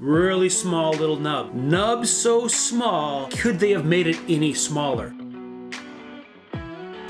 Really small little nub. Nub so small, could they have made it any smaller?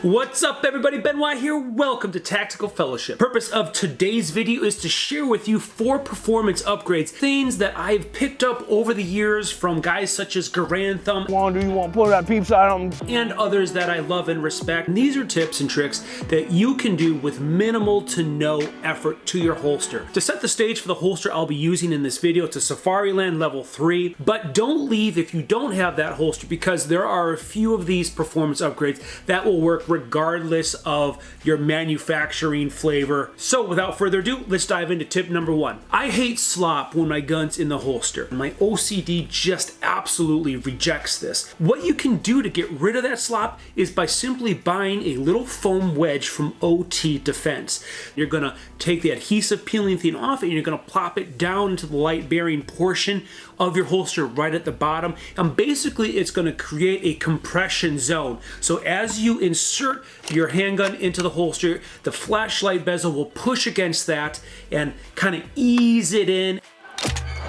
What's up everybody, Benoit here, welcome to Tactical Fellowship. Purpose of today's video is to share with you 4 performance upgrades, things that I've picked up over the years from guys such as Garantham, you want to pull that peep side on, and others that I love and respect. And these are tips and tricks that you can do with minimal to no effort to your holster. To set the stage for the holster I'll be using in this video, it's a Safariland level 3, but don't leave if you don't have that holster because there are a few of these performance upgrades that will work regardless of your manufacturing flavor. So without further ado, let's dive into tip number 1. I hate slop when my gun's in the holster. My OCD just absolutely rejects this. What you can do to get rid of that slop is by simply buying a little foam wedge from OT Defense. You're gonna take the adhesive peeling thing off and you're gonna plop it down into the light bearing portion of your holster right at the bottom, and basically it's going to create a compression zone. So as you insert your handgun into the holster, the flashlight bezel will push against that and kind of ease it in.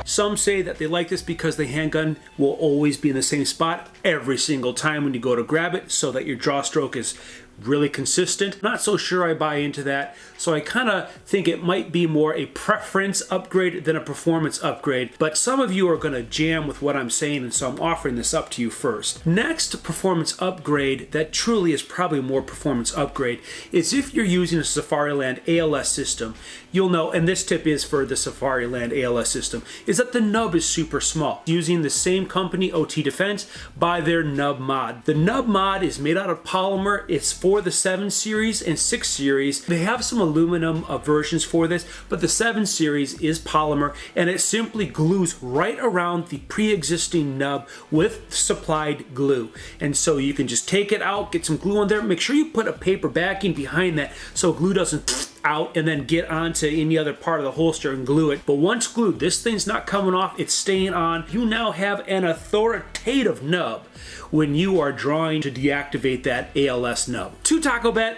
Some say that they like this because the handgun will always be in the same spot every single time when you go to grab it, so that your draw stroke is really consistent. Not so sure I buy into that, so I kind of think it might be more a preference upgrade than a performance upgrade, but some of you are going to jam with what I'm saying, and so I'm offering this up to you first. Next performance upgrade that truly is probably more performance upgrade is if you're using a Safariland ALS system. You'll know, and this tip is for the Safariland ALS system, is that the nub is super small. Using the same company, OT Defense, by their nub mod. The nub mod is made out of polymer. It's for the 7 series and 6 series. They have some aluminum versions for this, but the 7 series is polymer, and it simply glues right around the pre-existing nub with supplied glue. And so you can just take it out, get some glue on there. Make sure you put a paper backing behind that so glue doesn't out and then get onto any other part of the holster and glue it. But once glued, this thing's not coming off, it's staying on. You now have an authoritative nub when you are drawing to deactivate that ALS nub. To Taco Bet,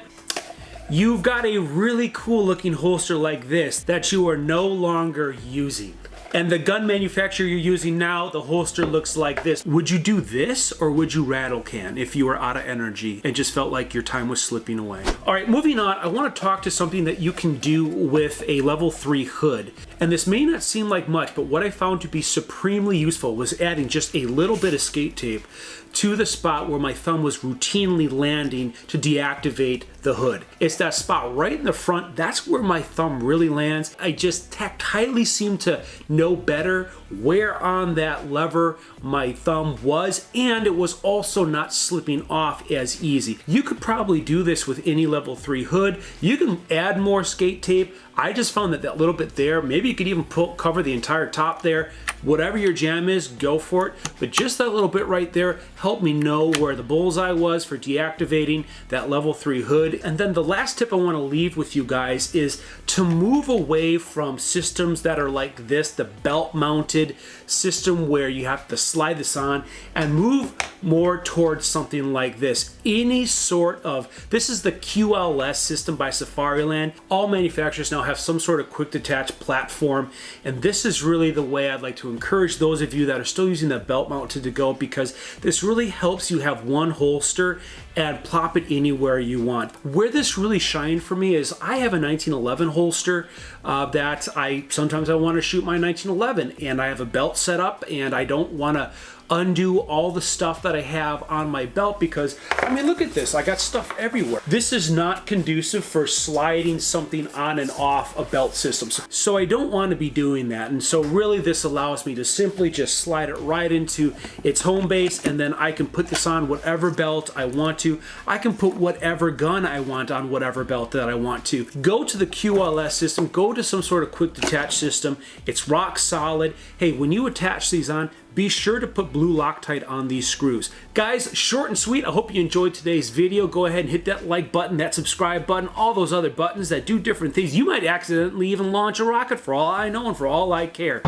you've got a really cool looking holster like this that you are no longer using. And the gun manufacturer you're using now, the holster looks like this. Would you do this, or would you rattle can if you were out of energy and just felt like your time was slipping away? All right, moving on, I want to talk to something that you can do with a level 3 hood. And this may not seem like much, but what I found to be supremely useful was adding just a little bit of skate tape to the spot where my thumb was routinely landing to deactivate the hood. It's that spot right in the front. That's where my thumb really lands. I just tactilely seem to know better where on that lever my thumb was, and it was also not slipping off as easy. You could probably do this with any level 3 hood. You can add more skate tape. I just found that that little bit there, maybe you could even cover the entire top there. Whatever your jam is, go for it. But just that little bit right there helped me know where the bullseye was for deactivating that level 3 hood. And then the last tip I want to leave with you guys is to move away from systems that are like this, the belt mounted system where you have to slide this on, and move more towards something like this. Any sort of, this is the QLS system by Safariland. All manufacturers now have some sort of quick detach platform, and this is really the way I'd like to encourage those of you that are still using the belt mounted to go, because this really helps you have one holster and plop it anywhere you want. Where this really shined for me is I have a 1911 holster that sometimes I want to shoot my 1911, and I have a belt set up, and I don't want to undo all the stuff that I have on my belt because, I mean, look at this. I got stuff everywhere. This is not conducive for sliding something on and off a belt system. So I don't want to be doing that. And so really this allows me to simply just slide it right into its home base, and then I can put this on whatever belt I want to. I can put whatever gun I want on whatever belt that I want to. Go to the QLS system, go to some sort of quick detach system. It's rock solid. Hey, when you attach these on, be sure to put blue Loctite on these screws. Guys, short and sweet. I hope you enjoyed today's video. Go ahead and hit that like button, that subscribe button, all those other buttons that do different things. You might accidentally even launch a rocket for all I know and for all I care.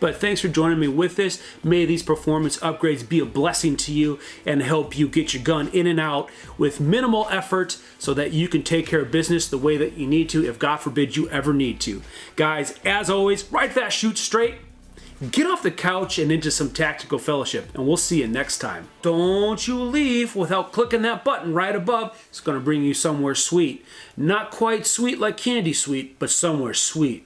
But thanks for joining me with this. May these performance upgrades be a blessing to you and help you get your gun in and out with minimal effort so that you can take care of business the way that you need to if God forbid you ever need to. Guys, as always, right fast, shoot straight. Get off the couch and into some tactical fellowship, and we'll see you next time. Don't you leave without clicking that button right above. It's going to bring you somewhere sweet. Not quite sweet like candy sweet, but somewhere sweet.